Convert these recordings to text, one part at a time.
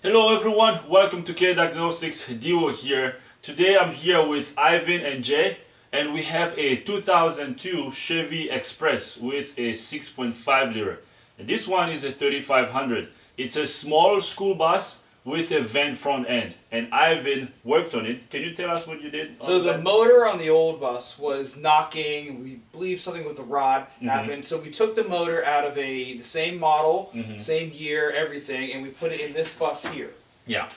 Hello everyone, welcome to Diagnostics, Dio here. Today I'm here with Ivan and Jay, and we have a 2002 Chevy Express with a 6.5 liter. And this one is a 3500. It's a small school bus with a van front end, and Ivan worked on it. Can you tell us what you did? So the motor on the old bus was knocking. We believe something with the rod happened. So we took the motor out of the same model, same year, everything, and we put it in this bus here. Yeah.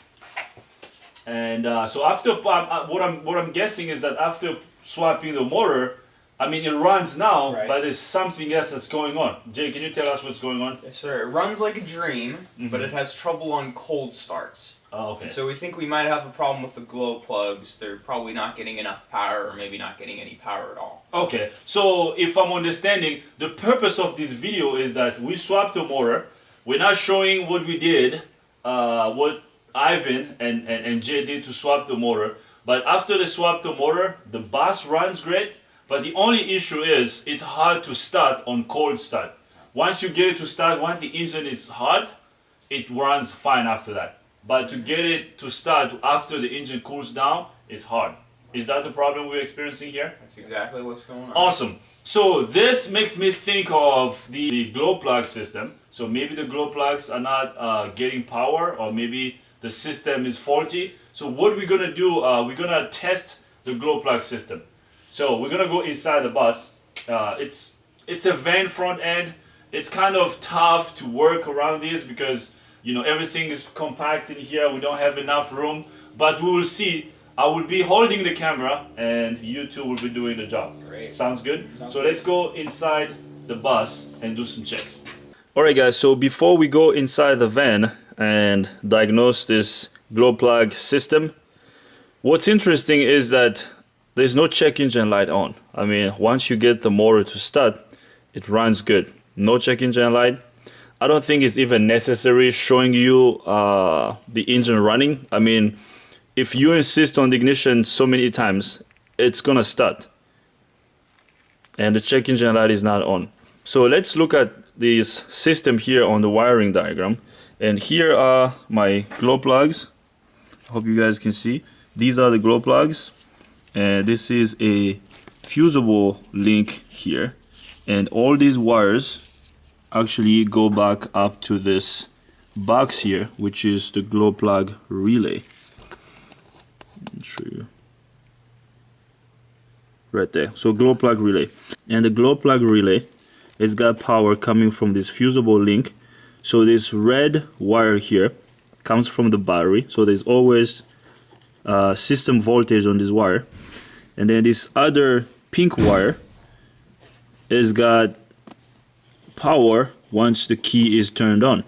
And so after what I'm guessing is that after swapping the motor, I mean it runs now, Right. but there's something else that's going on. Jay, can you tell us what's going on? Yes, sir. It runs like a dream, but it has trouble on cold starts. Oh, okay. So we think we might have a problem with the glow plugs. They're probably not getting enough power, or maybe not getting any power at all. Okay, so if I'm understanding, the purpose of this video is that we swapped the motor. We're not showing what we did, what Ivan and Jay did to swap the motor. But after they swap the motor, the bus runs great. But the only issue is it's hard to start on cold start. Once you get it to start, once the engine is hot, it runs fine after that. But to get it to start after the engine cools down, it's hard. Is that the problem we're experiencing here? That's exactly what's going on. Awesome. So this makes me think of the glow plug system. So maybe the glow plugs are not getting power, or maybe the system is faulty. So what we're gonna do, we're gonna test the glow plug system. So we're gonna go inside the bus. It's a van front end. It's kind of tough to work around this because everything is compact in here. We don't have enough room, but we will see. I will be holding the camera, and you two will be doing the job. Great. Sounds good? So let's go inside the bus and do some checks. Alright guys, so before we go inside the van and diagnose this glow plug system, what's interesting is that there's no check engine light on. I mean, once you get the motor to start, it runs good. No check engine light. I don't think it's even necessary showing you the engine running. I mean, if you insist on the ignition so many times, it's gonna start. And the check engine light is not on. So let's look at this system here on the wiring diagram. And here are my glow plugs. I hope you guys can see. These are the glow plugs. And this is a fusible link here. And all these wires actually go back up to this box here, which is the glow plug relay. Let me show you. Right there. So glow plug relay. And the glow plug relay has got power coming from this fusible link. So this red wire here comes from the battery. So there's always system voltage on this wire. And then this other pink wire has got power once the key is turned on.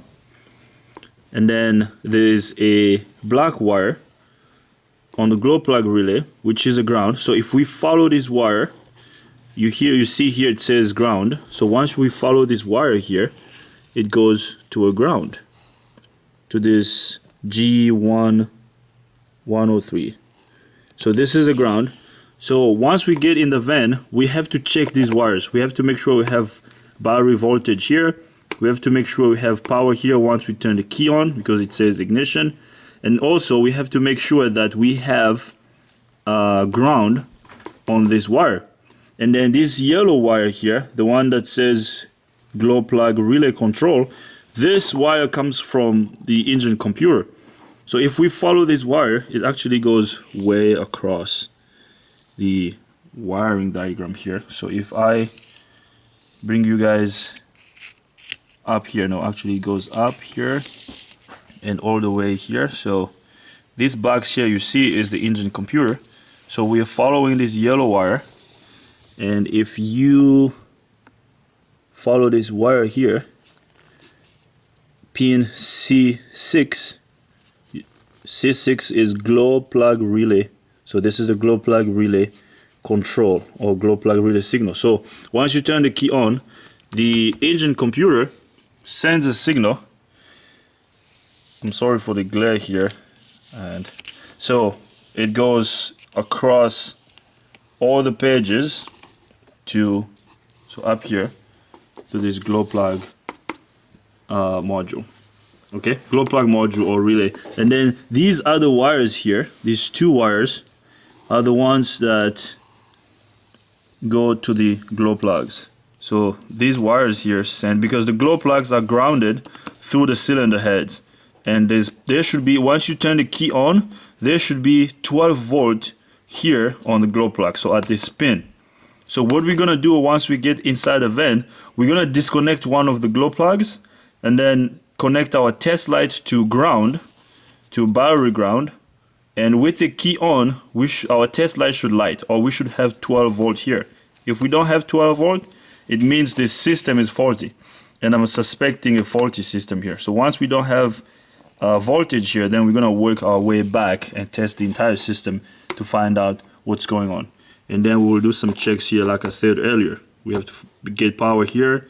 And then there's a black wire on the glow plug relay, which is a ground. So if we follow this wire, you see here it says ground. So once we follow this wire here, it goes to a ground, to this G1103. So this is a ground. So once we get in the van, we have to check these wires. We have to make sure we have battery voltage here. We have to make sure we have power here once we turn the key on, because it says ignition. And also we have to make sure that we have ground on this wire. And then this yellow wire here, the one that says glow plug relay control, this wire comes from the engine computer. So if we follow this wire, it actually goes way across the wiring diagram here. So if I bring you guys up here, no, actually it goes up here and all the way here. So this box here you see is the engine computer. So we are following this yellow wire, and if you follow this wire here, pin C6, C6 is glow plug relay. So this is the glow plug relay control, or glow plug relay signal. So once you turn the key on, the engine computer sends a signal. I'm sorry for the glare here. And so it goes across all the pages to up here to this glow plug module. Okay, glow plug module or relay. And then these other wires here, these two wires, are the ones that go to the glow plugs. So these wires here send, because the glow plugs are grounded through the cylinder heads, and there should be, once you turn the key on, there should be 12 volt here on the glow plug, so at this pin. So what we're gonna do once we get inside the van, we're gonna disconnect one of the glow plugs and then connect our test light to ground, to battery ground, and with the key on, our test light should light, or we should have 12 volt here. If we don't have 12 volt, it means this system is faulty, and I'm suspecting a faulty system here. So once we don't have voltage here, then we're gonna work our way back and test the entire system to find out what's going on. And then we will do some checks here, like I said earlier. We have to get power here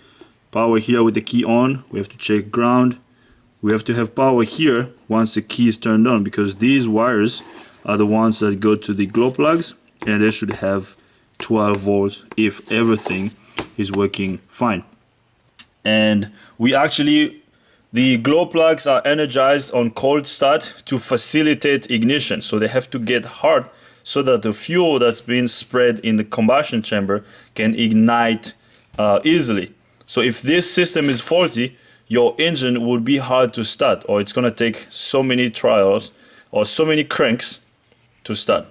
with the key on. We have to check ground. We have to have power here once the key is turned on, because these wires are the ones that go to the glow plugs, and they should have 12 volts if everything is working fine. And the glow plugs are energized on cold start to facilitate ignition, so they have to get hot so that the fuel that's being spread in the combustion chamber can ignite easily. So if this system is faulty, your engine would be hard to start, or it's gonna take so many trials or so many cranks to start.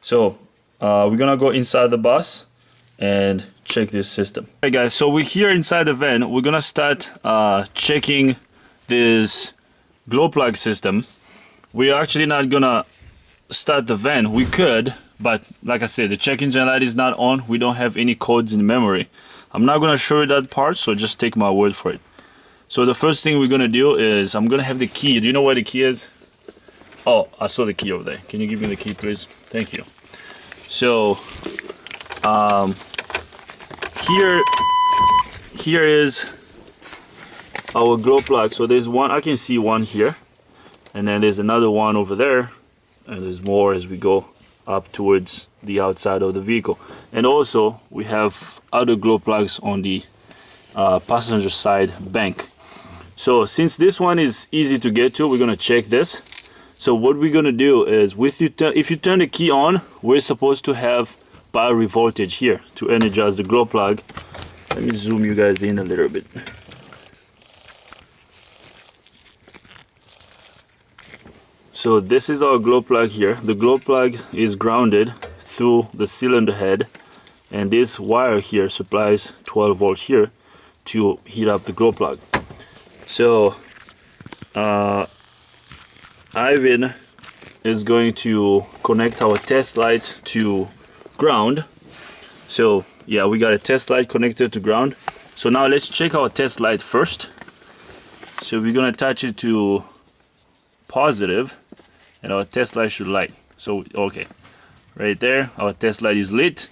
So we're gonna go inside the bus and check this system. Hey guys, so we're here inside the van. We're gonna start checking this glow plug system. We're actually not gonna start the van. We could, but like I said, the check engine light is not on. We don't have any codes in memory. I'm not gonna show you that part, so just take my word for it. So the first thing we're gonna do is I'm gonna have the key. Do you know where the key is? Oh, I saw the key over there. Can you give me the key, please? Thank you. So here is our glow plug. So there's one, I can see one here, and then there's another one over there, and there's more as we go up towards the outside of the vehicle. And also we have other glow plugs on the passenger side bank. So since this one is easy to get to, we're gonna check this. So what we're gonna do is, if you turn the key on, we're supposed to have battery voltage here to energize the glow plug. Let me zoom you guys in a little bit. So this is our glow plug here. The glow plug is grounded through the cylinder head, and this wire here supplies 12 volt here to heat up the glow plug. So Ivan is going to connect our test light to ground. So yeah, we got a test light connected to ground. So now let's check our test light first. So we're gonna attach it to positive, and our test light should light. So okay, right there, our test light is lit.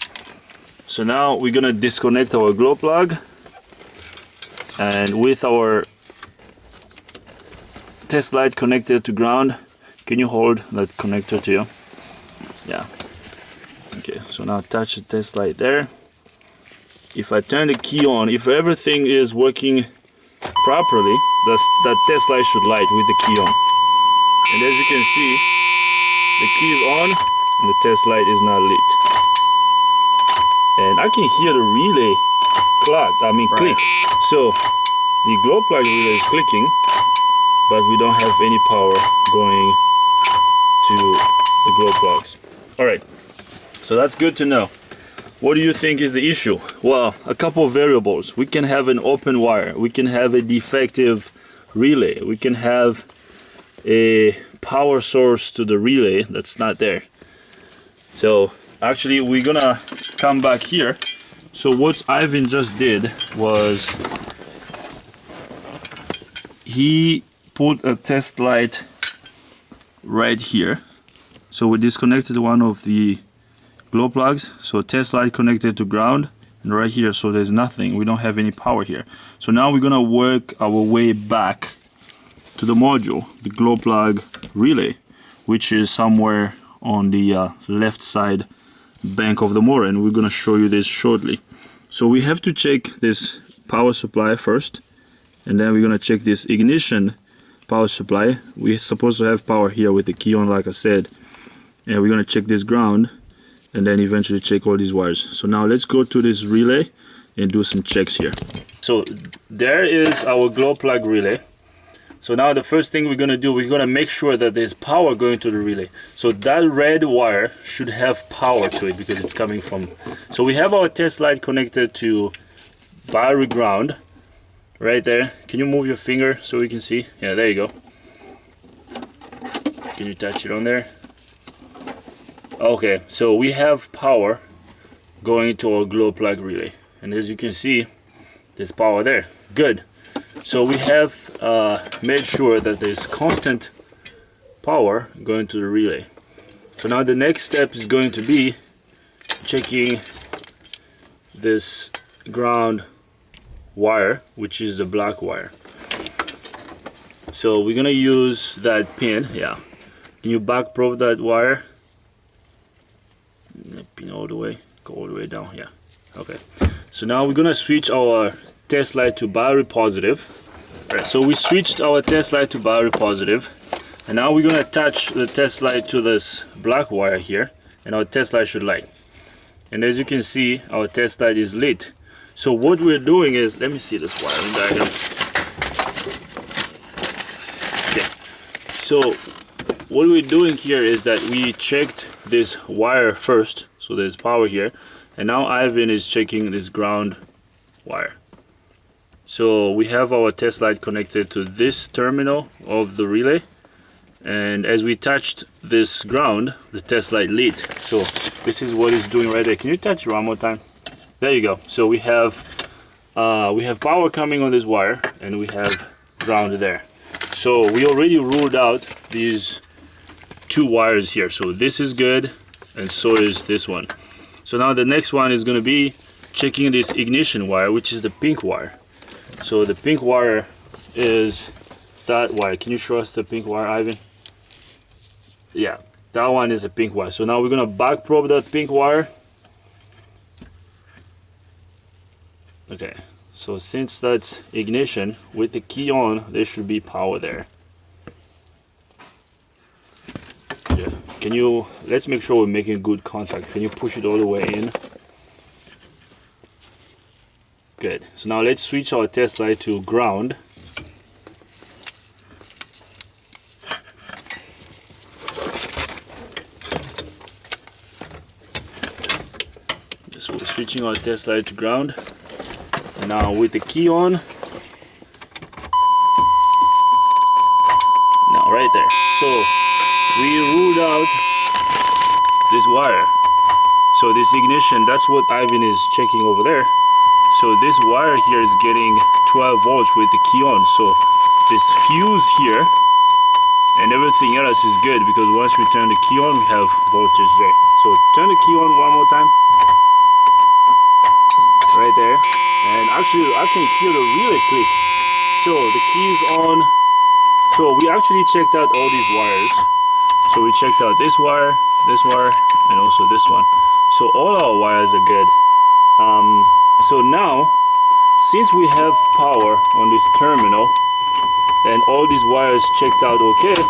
So now we're gonna disconnect our glow plug, and with our test light connected to ground, can you hold that connector to you? Yeah. Okay, so now touch the test light there. If I turn the key on, if everything is working properly, that test light should light with the key on. And as you can see, the key is on and the test light is not lit. And I can hear the relay click. So the glow plug relay is clicking, but we don't have any power going to the glow plugs. All right, so that's good to know. What do you think is the issue? Well, a couple of variables. We can have an open wire. We can have a defective relay. We can have a power source to the relay that's not there. So actually we're gonna come back here. So what Ivan just did was he put a test light right here. So we disconnected one of the glow plugs, so test light connected to ground, and right here, so there's nothing, we don't have any power here. So now we're gonna work our way back to the module, the glow plug relay, which is somewhere on the left side bank of the motor, and we're gonna show you this shortly. So we have to check this power supply first, and then we're gonna check this ignition power supply. We're supposed to have power here with the key on, like I said. And we're gonna check this ground and then eventually check all these wires. So now let's go to this relay and do some checks here. So there is our glow plug relay. So now the first thing we're gonna do, we're gonna make sure that there's power going to the relay. So that red wire should have power to it because it's coming from. So we have our test light connected to battery ground right there. Can you move your finger so we can see? Yeah, there you go. Can you touch it on there? Okay, so we have power going to our glow plug relay, and as you can see, there's power there. Good. So we have made sure that there's constant power going to the relay. So now the next step is going to be checking this ground wire, which is the black wire. So we're gonna use that pin. Yeah, can you back probe that wire? Pin all the way, go all the way down. Yeah, okay. So now we're gonna switch our test light to battery positive. Right, so we switched our test light to battery positive, and now we're gonna attach the test light to this black wire here, and our test light should light. And as you can see, our test light is lit. So what we're doing is, let me see this wiring diagram. Okay, so what we're doing here is that we checked this wire first, so there's power here, and now Ivan is checking this ground wire. So we have our test light connected to this terminal of the relay, and as we touched this ground, the test light lit. So this is what it's doing right there. Can you touch it one more time? There you go. So we have power coming on this wire, and we have ground there. So we already ruled out these two wires here. So this is good, and so is this one. So now the next one is going to be checking this ignition wire, which is the pink wire. So the pink wire is that wire. Can you show us the pink wire, Ivan? Yeah, that one is a pink wire. So now we're gonna back probe that pink wire. Okay, so since that's ignition, with the key on, there should be power there. Yeah. Can you, let's make sure we're making good contact. Can you push it all the way in? Good. So now let's switch our test light to ground. So we're switching our test light to ground. And now with the key on. Now right there. So we ruled out this wire. So this ignition, that's what Ivan is checking over there. So this wire here is getting 12 volts with the key on. So this fuse here and everything else is good, because once we turn the key on, we have voltage there. So turn the key on one more time. Right there. And actually I can hear the relay click. So the key is on. So we actually checked out all these wires. So we checked out this wire, and also this one. So all our wires are good. So now, since we have power on this terminal and all these wires checked out okay,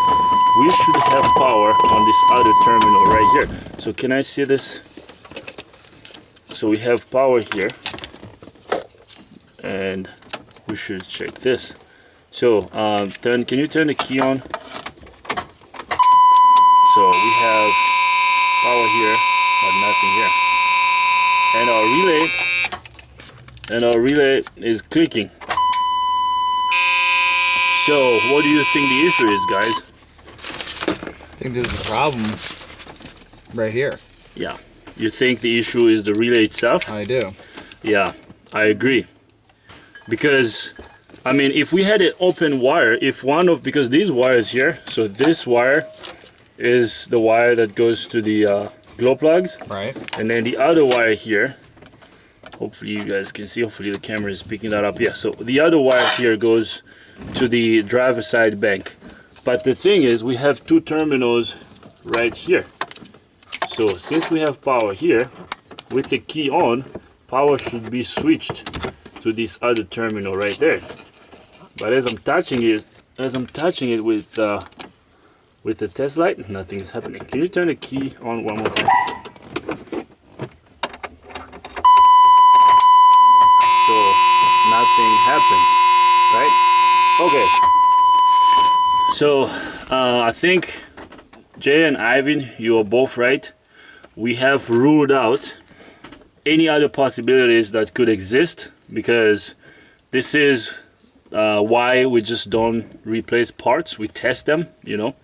we should have power on this other terminal right here. So can I see this? So we have power here, and we should check this. So then can you turn the key on? So we have power here, but nothing here. And our relay is clicking. So what do you think the issue is, guys? I think there's a problem right here. Yeah. You think the issue is the relay itself? I do. Yeah, I agree. Because, I mean, if we had an open wire, because these wires here, so this wire is the wire that goes to the glow plugs. Right. And then the other wire here, hopefully you guys can see, hopefully the camera is picking that up. Yeah, so the other wire here goes to the driver's side bank. But the thing is, we have two terminals right here. So since we have power here, with the key on, power should be switched to this other terminal right there. But as I'm touching it, as I'm touching it with the test light, nothing's happening. Can you turn the key on one more time? So nothing happens, right? Okay. So I think Jay and Ivan, you are both right. We have ruled out any other possibilities that could exist, because this is why we just don't replace parts. We test them, you know.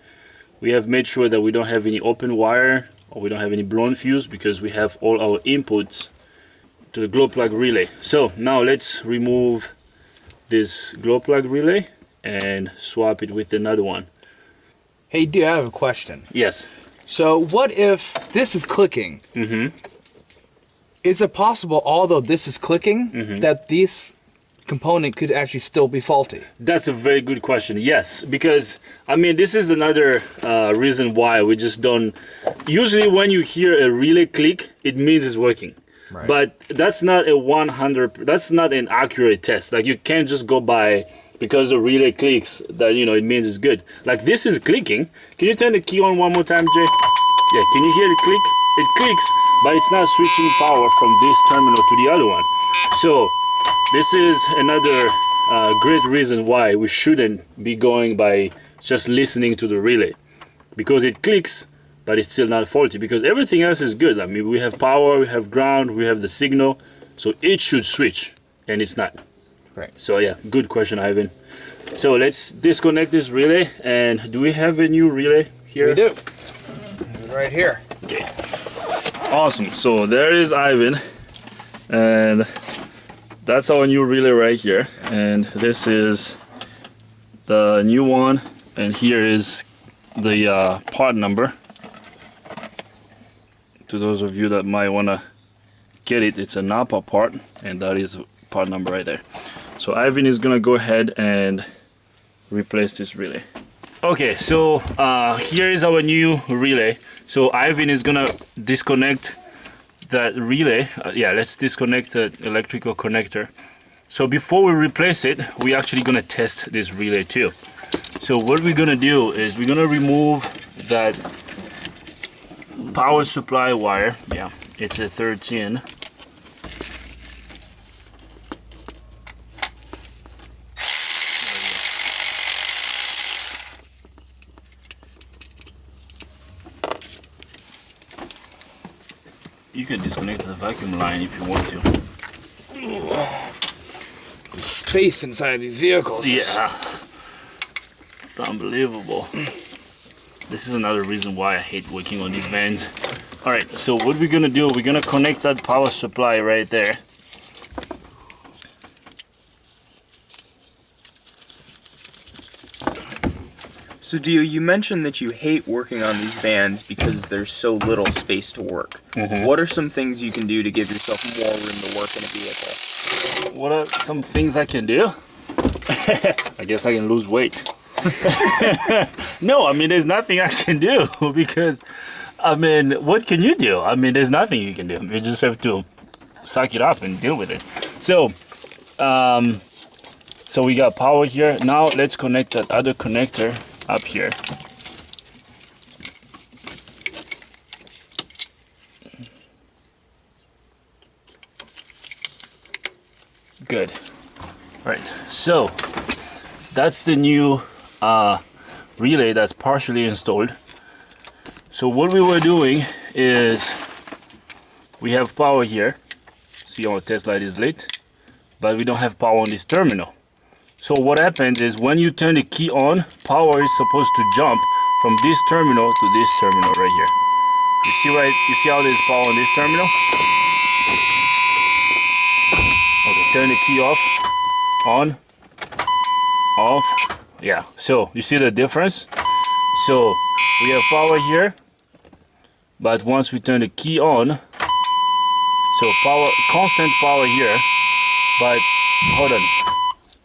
We have made sure that we don't have any open wire or we don't have any blown fuse, because we have all our inputs to the glow plug relay. So now let's remove this glow plug relay and swap it with another one. Hey, dude, I have a question. Yes. So what if this is clicking? Mm-hmm. Is it possible, although this is clicking, that this component could actually still be faulty? That's a very good question. Yes, because I mean, this is another reason why we just don't. Usually, when you hear a relay click, it means it's working. Right. But that's not a 100. That's not an accurate test. Like, you can't just go by because the relay clicks that, you know, it means it's good. Like, this is clicking. Can you turn the key on one more time, Jay? Yeah. Can you hear the click? It clicks, but it's not switching power from this terminal to the other one. So this is another great reason why we shouldn't be going by just listening to the relay, because it clicks, but it's still not faulty, because everything else is good. I mean, we have power, we have ground, we have the signal, so it should switch, and it's not. Right. So yeah, good question, Ivan. So let's disconnect this relay. And do we have a new relay here? We do. Right here. Okay. Awesome. So there is Ivan, and that's our new relay right here. And this is the new one, and here is the part number. To those of you that might want to get it, it's a Napa part, and that is part number right there. So Ivan is gonna go ahead and replace this relay. Okay, so here is our new relay. So Ivan is gonna disconnect that relay. Yeah, let's disconnect the electrical connector. So before we replace it, we're actually gonna test this relay too. So what we're gonna do is we're gonna remove that power supply wire. Yeah, it's a 13. You can disconnect the vacuum line if you want to. The space inside these vehicles. Yeah, it's unbelievable. This is another reason why I hate working on these vans. All right, so what we're gonna do, we're gonna connect that power supply right there. So Dio, you mentioned that you hate working on these vans because there's so little space to work. What are some things you can do to give yourself more room to work in a vehicle? What are some things I can do? I guess I can lose weight. No, I mean, there's nothing I can do, because, I mean, what can you do? I mean, there's nothing you can do. You just have to suck it up and deal with it. So, so we got power here. Now let's connect that other connector up here. Good. All right, so that's the new relay that's partially installed. So what we were doing is we have power here. See, our test light is lit, but we don't have power on this terminal. So what happens is when you turn the key on, power is supposed to jump from this terminal to this terminal right here. You see, right? You see how there's power on this terminal? Okay, turn the key off, on, off. Yeah, so you see the difference? So we have power here, but once we turn the key on, so power, constant power here, but hold on,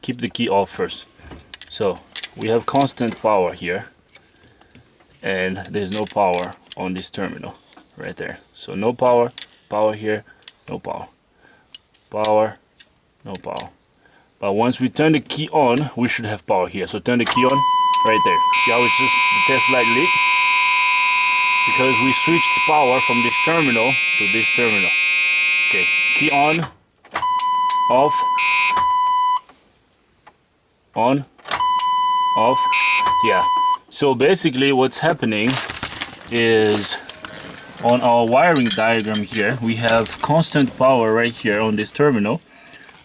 keep the key off first. So we have constant power here, and there's no power on this terminal right there. So no power, power here, no power, power, no power, But once we turn the key on, we should have power here. So turn the key on right there. See how it's just the test light lit? Because we switched power from this terminal to this terminal. Okay, key on, off, on, off. Yeah. So basically what's happening is on our wiring diagram here, we have constant power right here on this terminal,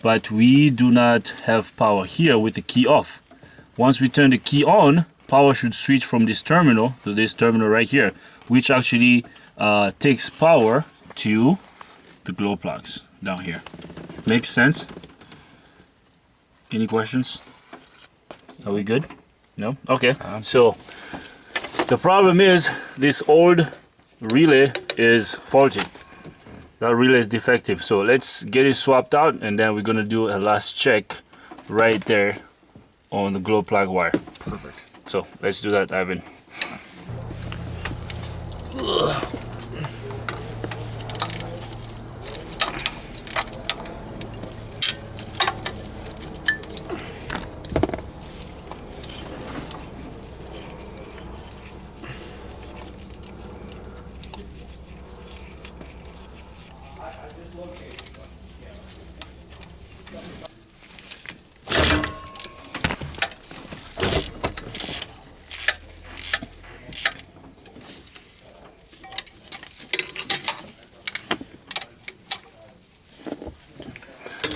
but we do not have power here with the key off. Once we turn the key on, power should switch from this terminal to this terminal right here, which actually takes power to the glow plugs down here. Makes sense? Any questions? Are we good? No? Okay. So the problem is this old relay is faulty. That relay is defective. So let's get it swapped out, and then we're gonna do a last check right there on the glow plug wire. Perfect. So let's do that, Ivan.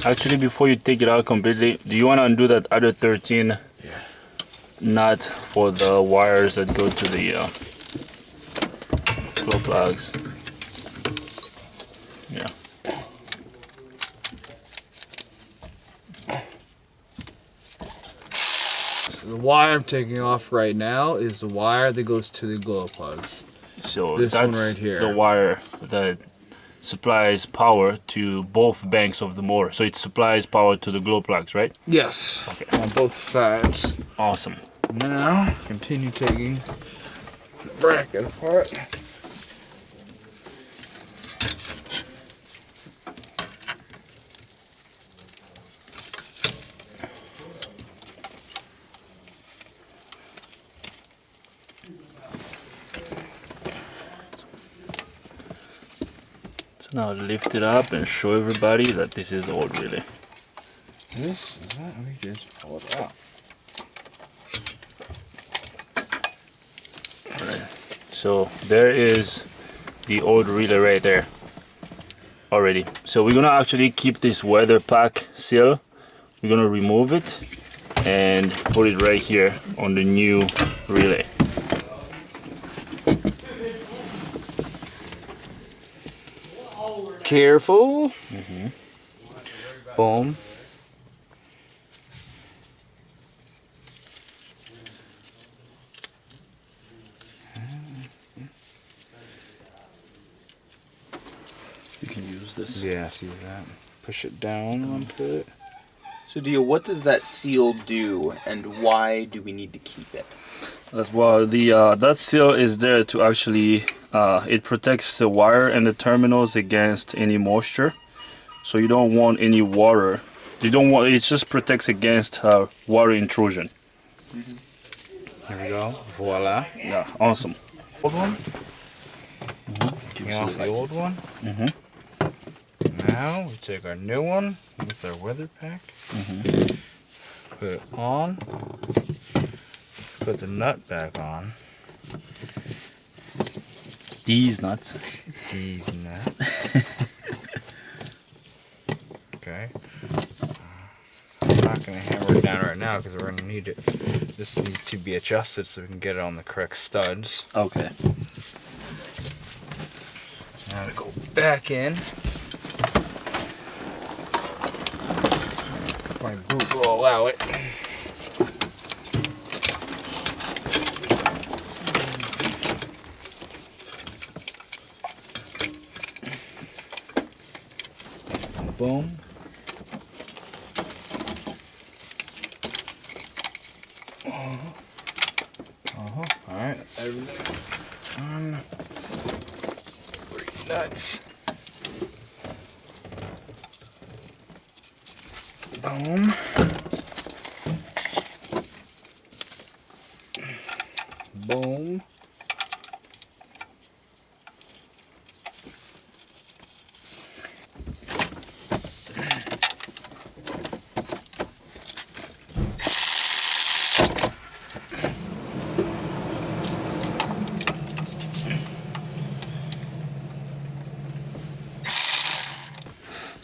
Actually, before you take it out completely, do you want to undo that other 13 nut for the wires that go to the glow plugs? Yeah. The wire I'm taking off right now is the wire that goes to the glow plugs. So This that's one right here. the wire that supplies power to both banks of the motor. So it supplies power to the glow plugs, right? Yes. Okay. On both sides. Awesome. Now, continue taking the bracket apart. So now lift it up and show everybody that this is the old relay. This is that we just pull it out. So there is the old relay right there already. So we're gonna actually keep this weather pack seal. We're gonna remove it and put it right here on the new relay. Careful. Boom. You can use this. Yeah, see that. Push it down onto it. So, Dio, what does that seal do, and why do we need to keep it? As well, the that seal is there to actually it protects the wire and the terminals against any moisture. So you don't want any water. You don't want. It just protects against water intrusion. Here we go. Voila. Yeah, awesome. Old one. Keep Off the old one. Now we take our new one with our weather pack. Put it on. Put the nut back on. These nuts. These nuts. Okay. I'm not going to hammer it down right now because we're going to need it. This needs to be adjusted so we can get it on the correct studs. Okay. Now to go back in. My boot will allow it. Boom. Alright, everything on. Nuts. Boom.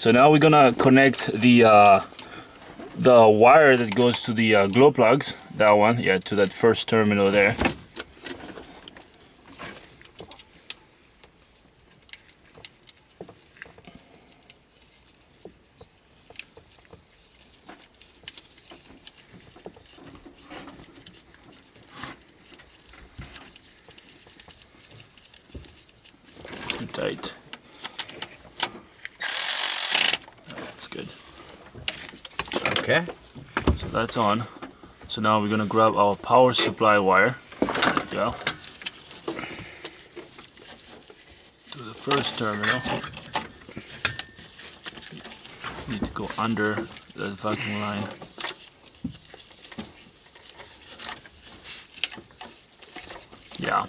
So now we're gonna connect the wire that goes to the glow plugs. That one, yeah, to that first terminal there. Tight. That's good. Okay. So that's on. So now we're gonna grab our power supply wire. There we go. To the first terminal. Need to go under the vacuum line. Yeah.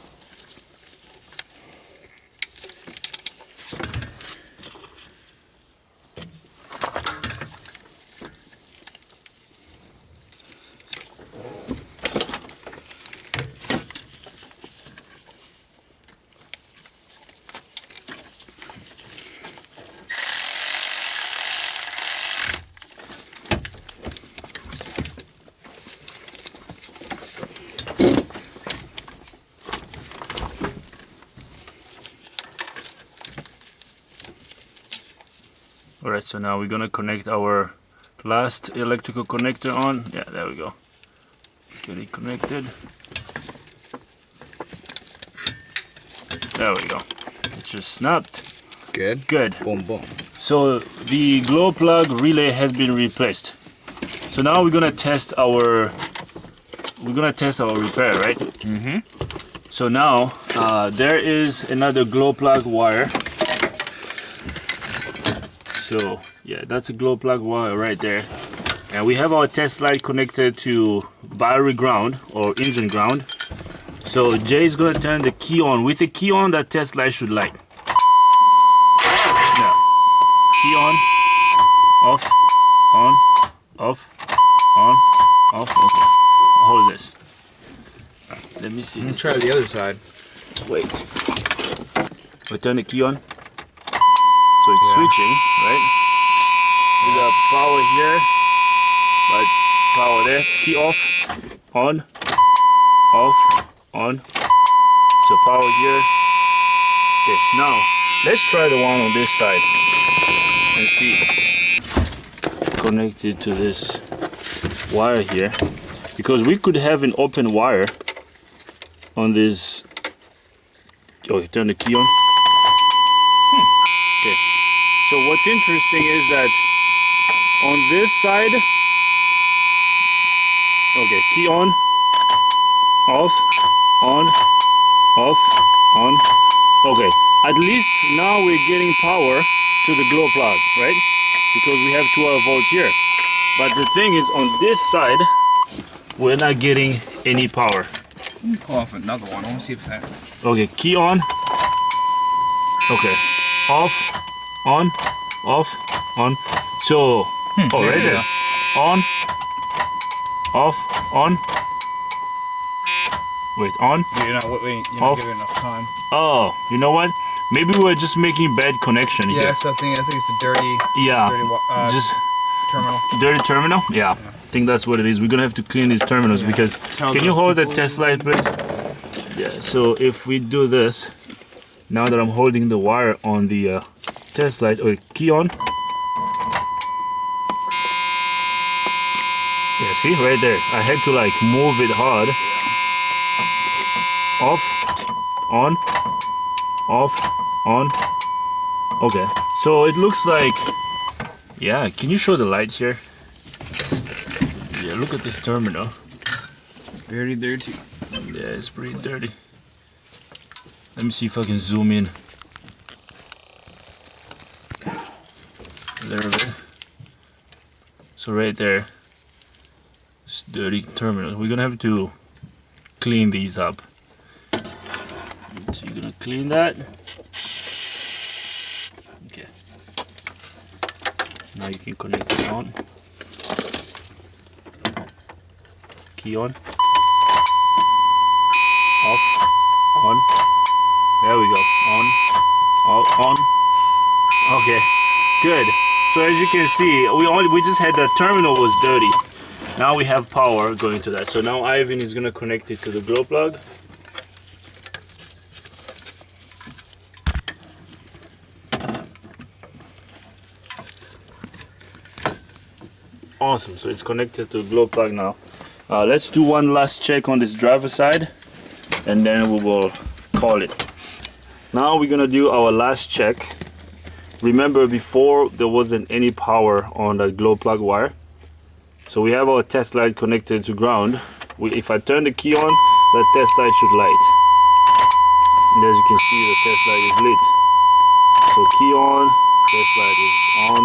Alright, so now we're gonna connect our last electrical connector on. Yeah, there we go. Get it connected. There we go. It just snapped. Good. Good. Boom, boom. So the glow plug relay has been replaced. So now we're gonna test our repair, right? Mm-hmm. So now there is another glow plug wire. So yeah, that's a glow plug wire right there. And we have our test light connected to battery ground or engine ground. So Jay's gonna turn the key on. With the key on, that test light should light. Yeah. Key on, off, on, off, on, off. Okay. Hold this. Let me see. Let me try the other side. Wait. We turn the key on. So it's switching, right? We got power here, but power there. Key off, on, off, on. So power here. Okay, now let's try the one on this side and see. Connected to this wire here, because we could have an open wire on this. Oh, turn the key on. Okay. So what's interesting is that on this side, okay, key on, off, on, off, on. Okay, at least now we're getting power to the glow plug, right? Because we have 12 volts here. But the thing is, on this side, we're not getting any power. Pull off another one. I want to see if that. Okay, key on. Okay, off, on, off, on. So, oh, right there. On, off, on. Wait, on. You're not waiting. You're Off. not giving enough time. Oh, you know what? Maybe we're just making bad connection Yeah, here. so I think it's a dirty, Yeah, dirty just terminal. dirty terminal. Yeah, I think that's what it is. We're gonna have to clean these terminals because. Can you hold the test light, please? Yeah. So if we do this, now that I'm holding the wire on the test light, okay, key on. Yeah, see right there. I had to like move it hard. Off, on, off, on. Okay, so it looks like, yeah, can you show the light here? Yeah, look at this terminal. Very dirty. Yeah, it's pretty dirty. Let me see if I can zoom in a little bit. So right there, it's dirty terminal. We're gonna have to clean these up. So you're gonna clean that. Okay. Now you can connect it on. Key on. Off. On. There we go. On. On. Okay. Good. So as you can see, we just had the terminal was dirty. Now we have power going to that. So now Ivan is gonna connect it to the glow plug. Awesome, so it's connected to the glow plug now. Let's do one last check on this driver side and then we will call it. Now we're gonna do our last check. Remember, before there wasn't any power on that glow plug wire. So we have our test light connected to ground. If I turn the key on, that test light should light. And as you can see, the test light is lit. So key on, test light is on.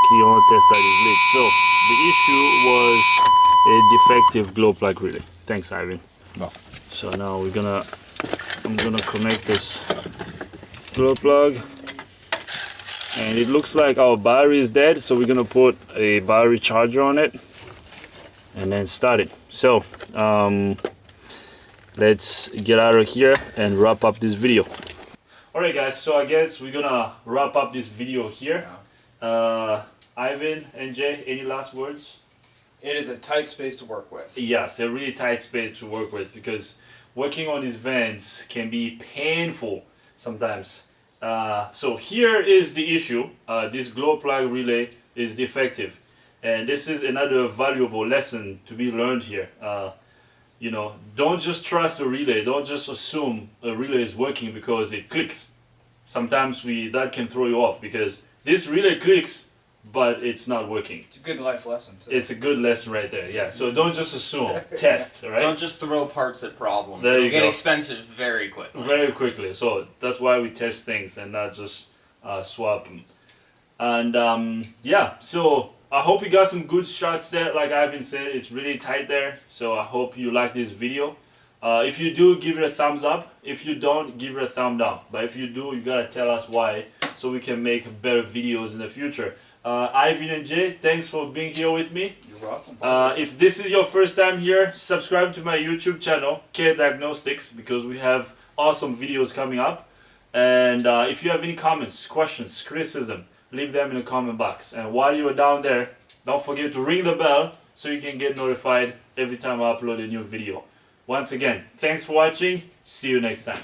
Key on, test light is lit. So the issue was a defective glow plug relay. Thanks, Ivan. No. So now I'm gonna connect this glow plug. And it looks like our battery is dead, so we're gonna put a battery charger on it and then start it. So let's get out of here and wrap up this video. Alright guys, so I guess we're gonna wrap up this video here. Ivan and Jay, any last words? It is a tight space to work with. Yes, a really tight space to work with, because working on these vents can be painful sometimes. So here is the issue. This glow plug relay is defective, and this is another valuable lesson to be learned here. You know, don't just trust a relay. Don't just assume a relay is working because it clicks. Sometimes that can throw you off, because this relay clicks but it's not working. It's a good life lesson too. It's a good lesson right there. Yeah. So don't just assume. Test. Right. Don't just throw parts at problems. There you It'll get go. expensive very quickly. Very quickly. So that's why we test things and not just swap them. And yeah. So I hope you got some good shots there. Like Ivan said, it's really tight there. So I hope you like this video. If you do, give it a thumbs up. If you don't, give it a thumb down. But if you do, you gotta tell us why, so we can make better videos in the future. Ivan and Jay, thanks for being here with me. You're welcome. If this is your first time here, subscribe to my YouTube channel, Diagnostics, because we have awesome videos coming up. And if you have any comments, questions, criticism, leave them in the comment box. And while you are down there, don't forget to ring the bell so you can get notified every time I upload a new video. Once again, thanks for watching. See you next time.